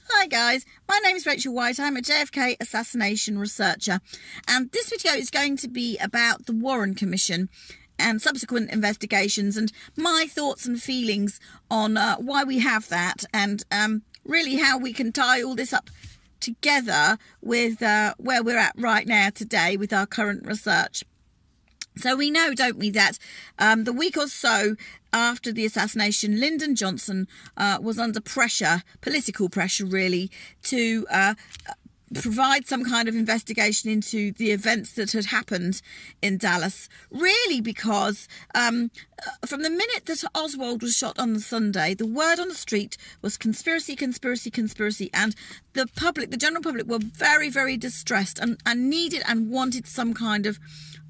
Hi guys, my name is Rachel White. I'm a JFK assassination researcher, and this video is going to be about the Warren Commission and subsequent investigations and my thoughts and feelings on why we have that, and really how we can tie all this up together with where we're at right now today with our current research. So we know, don't we, that the week or so after the assassination, Lyndon Johnson was under pressure, political pressure really, to provide some kind of investigation into the events that had happened in Dallas, really because from the minute that Oswald was shot on the Sunday, the word on the street was conspiracy, conspiracy, conspiracy, and the public, the general public, were very, very distressed and needed and wanted some kind of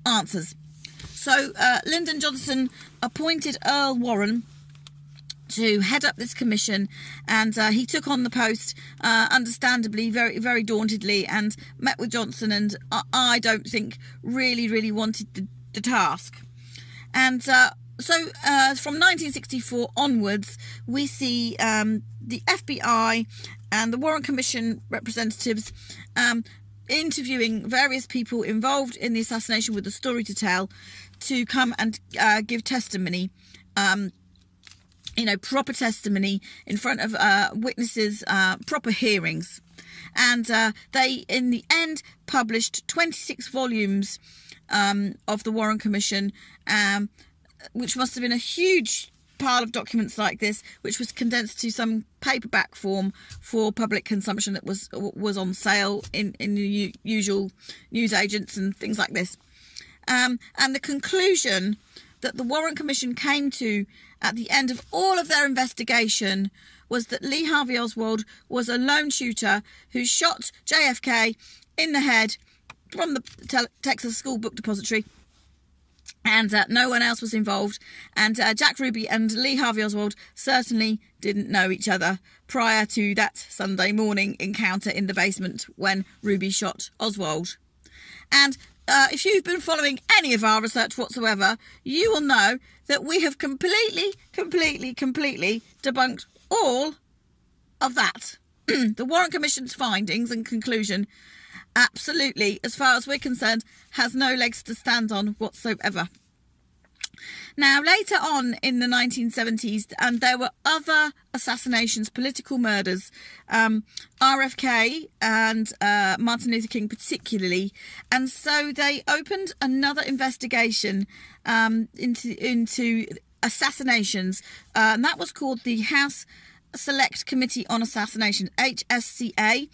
answers. So Lyndon Johnson appointed Earl Warren to head up this commission, and he took on the post, understandably, very, very dauntedly, and met with Johnson, and I don't think really wanted the task. And so from 1964 onwards, we see the FBI and the Warren Commission representatives interviewing various people involved in the assassination with a story to tell, to come and give testimony, proper testimony in front of witnesses, proper hearings. And they, in the end, published 26 volumes of the Warren Commission, which must have been a huge pile of documents like this, which was condensed to some paperback form for public consumption that was on sale in the usual newsagents and things like this. And the conclusion that the Warren Commission came to at the end of all of their investigation was that Lee Harvey Oswald was a lone shooter who shot JFK in the head from the Texas School Book Depository, and no one else was involved. And Jack Ruby and Lee Harvey Oswald certainly didn't know each other prior to that Sunday morning encounter in the basement when Ruby shot Oswald. And if you've been following any of our research whatsoever, you will know that we have completely debunked all of that. The Warren Commission's findings and conclusion, absolutely, as far as we're concerned, has no legs to stand on whatsoever. Now, later on in the 1970s, and there were other assassinations, political murders, RFK and Martin Luther King particularly, and so they opened another investigation into assassinations, and that was called the House Select Committee on Assassination, HSCA.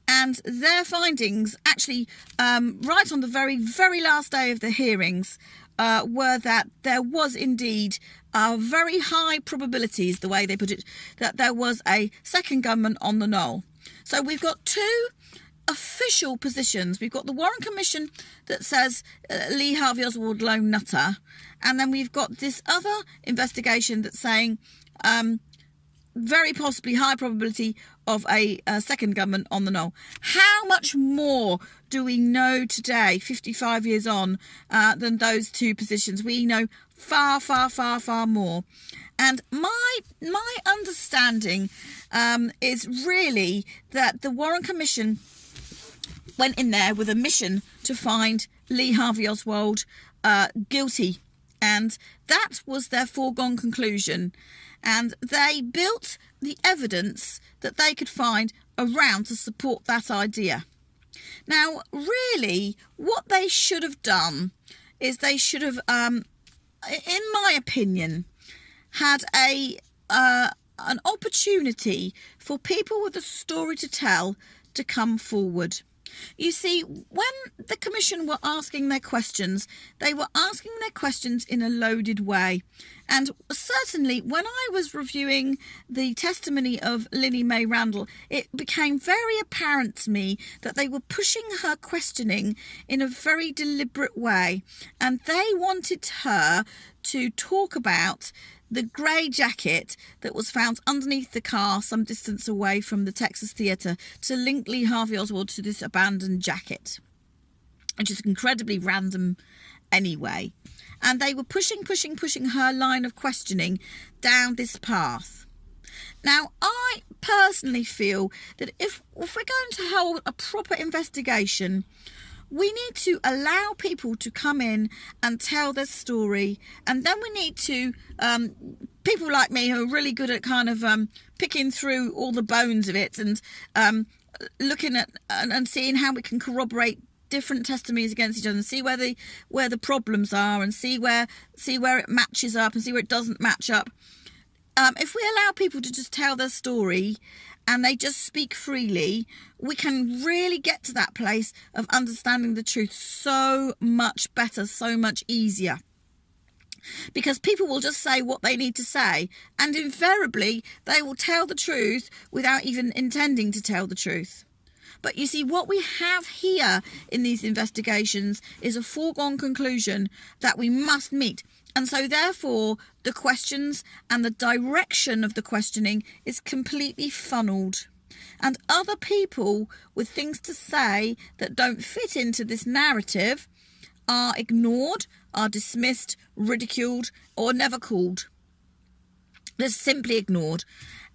And their findings, actually, right on the very, very last day of the hearings, were that there was indeed very high probabilities, the way they put it, that there was a second gunman on the knoll. So we've got two official positions. We've got the Warren Commission that says Lee Harvey Oswald lone nutter, and then we've got this other investigation that's saying very possibly high probability of a second gunman on the knoll. How much more do we know today, 55 years on, than those two positions? We know far more. And my understanding is really that the Warren Commission went in there with a mission to find Lee Harvey Oswald guilty, and that was their foregone conclusion. And they built the evidence that they could find around to support that idea. Now, really, what they should have done is they should have, in my opinion, had an opportunity for people with a story to tell to come forward. You see, when the Commission were asking their questions, they were asking their questions in a loaded way. And certainly when I was reviewing the testimony of Lily Mae Randall, it became very apparent to me that they were pushing her questioning in a very deliberate way. And they wanted her to talk about the grey jacket that was found underneath the car some distance away from the Texas Theatre, to link Lee Harvey Oswald to this abandoned jacket, which is incredibly random anyway. And they were pushing her line of questioning down this path. Now, I personally feel that if we're going to hold a proper investigation, we need to allow people to come in and tell their story, and then we need to people like me who are really good at kind of picking through all the bones of it and looking at and seeing how we can corroborate different testimonies against each other and see where the problems are, and see where it matches up and see where it doesn't match up. If we allow people to just tell their story and they just speak freely, we can really get to that place of understanding the truth so much better, so much easier. Because people will just say what they need to say, and invariably they will tell the truth without even intending to tell the truth. But you see, what we have here in these investigations is a foregone conclusion that we must meet. And so therefore, the questions and the direction of the questioning is completely funneled. And other people with things to say that don't fit into this narrative are ignored, are dismissed, ridiculed, or never called. They're simply ignored.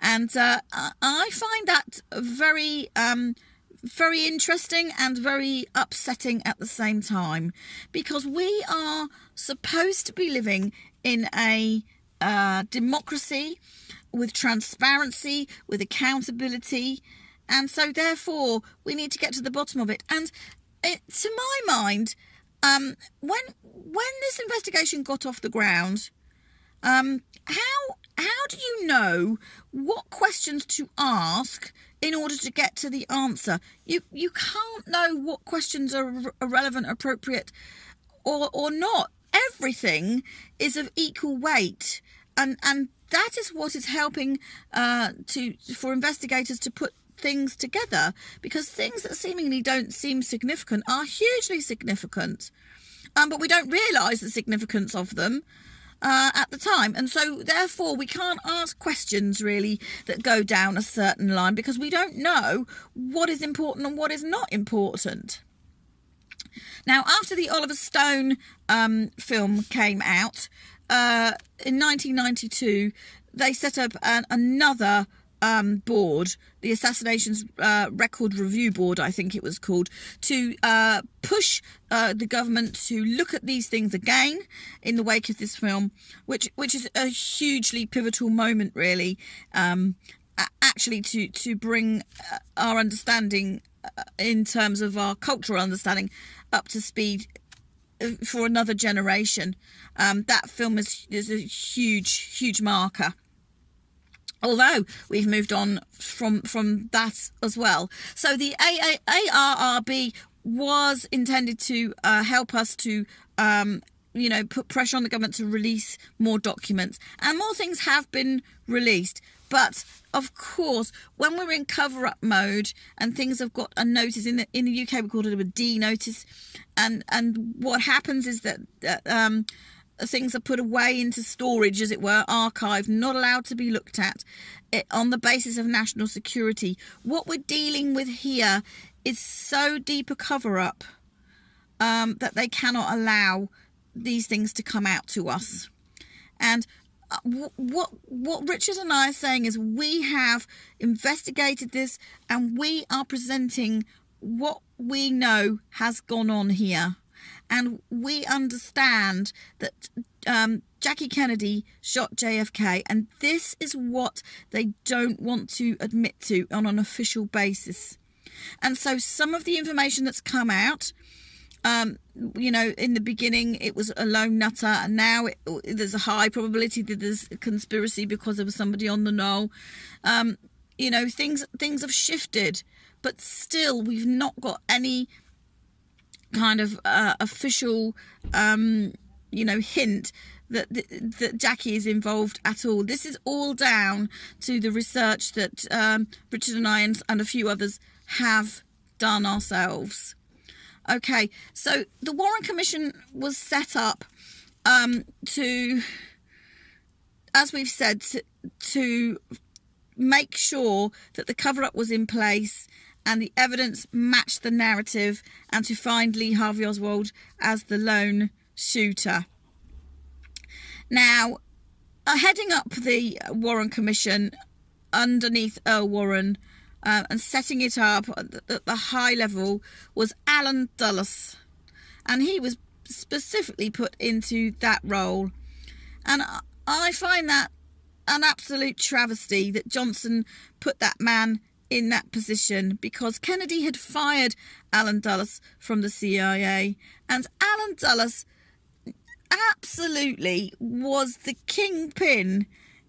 And I find that very interesting and very upsetting at the same time, because we are supposed to be living in a democracy with transparency, with accountability, and so therefore we need to get to the bottom of it. And to my mind, when this investigation got off the ground, how do you know what questions to ask in order to get to the answer? You can't know what questions are relevant, appropriate, or not. Everything is of equal weight, and that is what is helping for investigators to put things together, because things that seemingly don't seem significant are hugely significant, but we don't realise the significance of them at the time. And so therefore we can't ask questions really that go down a certain line, because we don't know what is important and what is not important. Now, after the Oliver Stone film came out in 1992, they set up another board, the Assassinations Record Review Board, I think it was called, to push the government to look at these things again in the wake of this film, which is a hugely pivotal moment, really, actually to bring our understanding in terms of our cultural understanding up to speed for another generation. That film is a huge marker. Although we've moved on from that as well. So the ARRB was intended to help us to, put pressure on the government to release more documents. And more things have been released. But, of course, when we're in cover-up mode and things have got a notice, in the UK we call it a D notice, and what happens is that things are put away into storage, as it were, archived, not allowed to be looked at on the basis of national security. What we're dealing with here is so deep a cover-up that they cannot allow these things to come out to us. And what Richard and I are saying is we have investigated this, and we are presenting what we know has gone on here. And we understand that Jackie Kennedy shot JFK, and this is what they don't want to admit to on an official basis. And so some of the information that's come out, in the beginning it was a lone nutter, and now there's a high probability that there's a conspiracy because there was somebody on the knoll. Things have shifted, but still we've not got any kind of official hint that Jackie is involved at all. This is all down to the research that Richard and I and a few others have done ourselves. Okay, so the Warren Commission was set up to, as we've said, to make sure that the cover-up was in place and the evidence matched the narrative, and to find Lee Harvey Oswald as the lone shooter. Now, heading up the Warren Commission underneath Earl Warren and setting it up at the high level was Alan Dulles. And he was specifically put into that role. And I find that an absolute travesty that Johnson put that man in that position, because Kennedy had fired Alan Dulles from the CIA, and Alan Dulles absolutely was the kingpin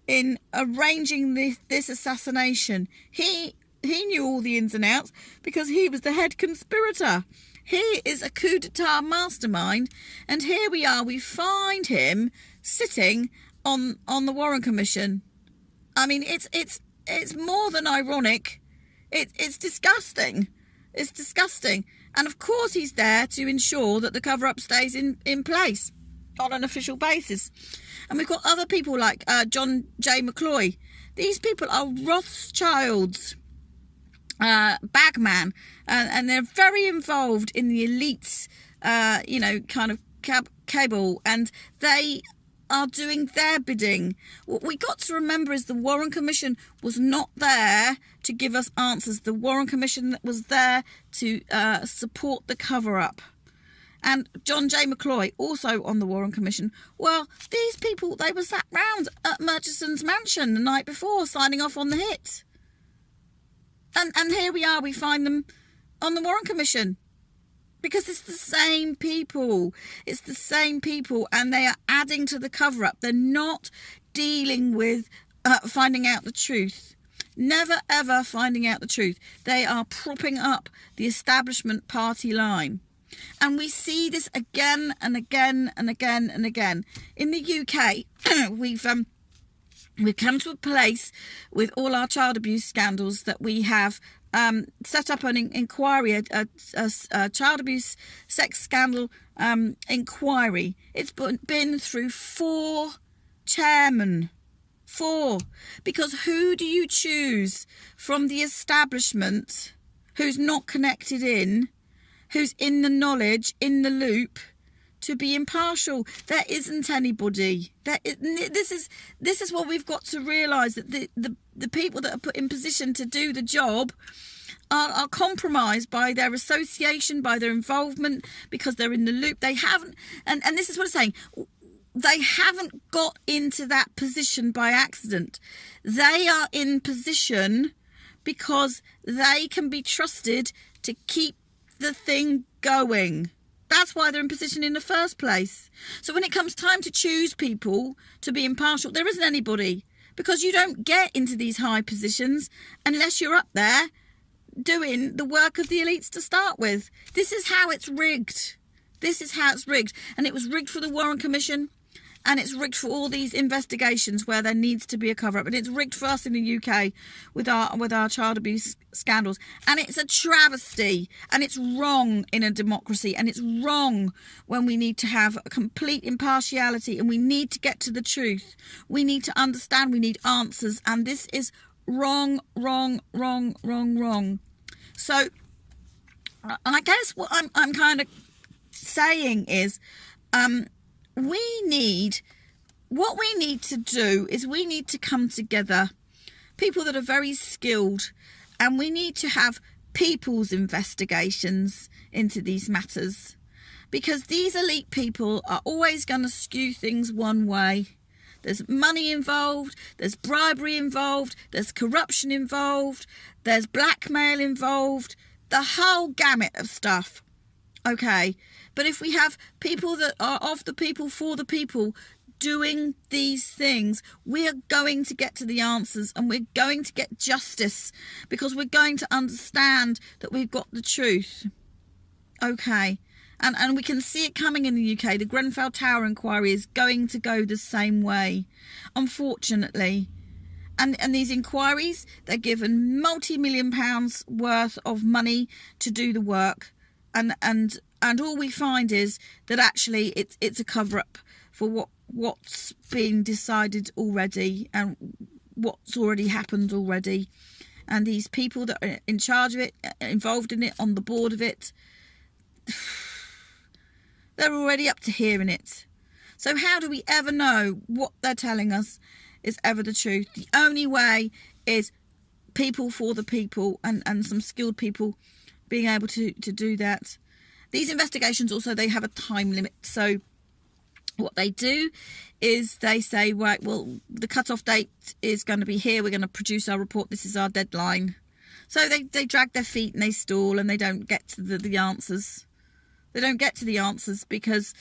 in arranging this assassination. He knew all the ins and outs because he was the head conspirator. He is a coup d'etat mastermind, and here we are. We find him sitting on the Warren Commission. I mean, it's more than ironic. It's disgusting. It's disgusting. And of course he's there to ensure that the cover-up stays in place on an official basis. And we've got other people like John J. McCloy. These people are Rothschilds, bagman, and they're very involved in the elites, kind of cabal, and they are doing their bidding. What we got to remember is the Warren Commission was not there to give us answers. The Warren Commission was there to support the cover-up. And John J. McCloy, also on the Warren Commission. Well, these people, they were sat round at Murchison's mansion the night before, signing off on the hit. And here we are, we find them on the Warren Commission. Because it's the same people. It's the same people, and they are adding to the cover-up. They're not dealing with finding out the truth. Never, ever finding out the truth. They are propping up the establishment party line. And we see this again and again and again and again. In the UK, we've come to a place with all our child abuse scandals that we have set up an inquiry, a child abuse sex scandal inquiry. It's been through 4 chairmen. 4. Because who do you choose from the establishment who's not connected in, who's in the knowledge, in the loop, to be impartial? There isn't anybody. This is what we've got to realise, that the people that are put in position to do the job are compromised by their association, by their involvement, because they're in the loop. They haven't, and this is what I'm saying, they haven't got into that position by accident. They are in position because they can be trusted to keep the thing going. That's why they're in position in the first place. So when it comes time to choose people to be impartial, there isn't anybody, because you don't get into these high positions unless you're up there doing the work of the elites to start with. This is how it's rigged. This is how it's rigged. And it was rigged for the Warren Commission, and it's rigged for all these investigations where there needs to be a cover-up. And it's rigged for us in the UK with our child abuse scandals. And it's a travesty. And it's wrong in a democracy. And it's wrong when we need to have a complete impartiality. And we need to get to the truth. We need to understand. We need answers. And this is wrong, wrong, wrong, wrong, wrong. So I guess what I'm kind of saying is, what we need to do is we need to come together, people that are very skilled, and we need to have people's investigations into these matters, because these elite people are always going to skew things one way. There's money involved, there's bribery involved, there's corruption involved, there's blackmail involved, the whole gamut of stuff. Okay, but if we have people that are of the people, for the people, doing these things, we're going to get to the answers, and we're going to get justice, because we're going to understand that we've got the truth. Okay, and we can see it coming in the UK. The Grenfell Tower inquiry is going to go the same way, unfortunately. And these inquiries, they're given multi-million pounds worth of money to do the work. And all we find is that actually it's a cover-up for what's been decided already and what's already happened already. And these people that are in charge of it, involved in it, on the board of it, they're already up to hearing it. So how do we ever know what they're telling us is ever the truth? The only way is people for the people, and some skilled people being able to do that. These investigations also, they have a time limit. So what they do is they say, right, well, the cut-off date is going to be here. We're going to produce our report. This is our deadline. So they drag their feet and they stall, and they don't get to the answers. They don't get to the answers because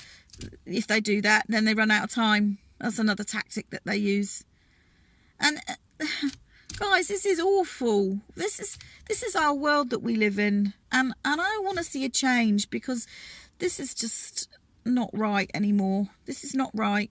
if they do that, then they run out of time. That's another tactic that they use. And guys, this is awful. This is our world that we live in, and I want to see a change, because this is just not right anymore. This is not right.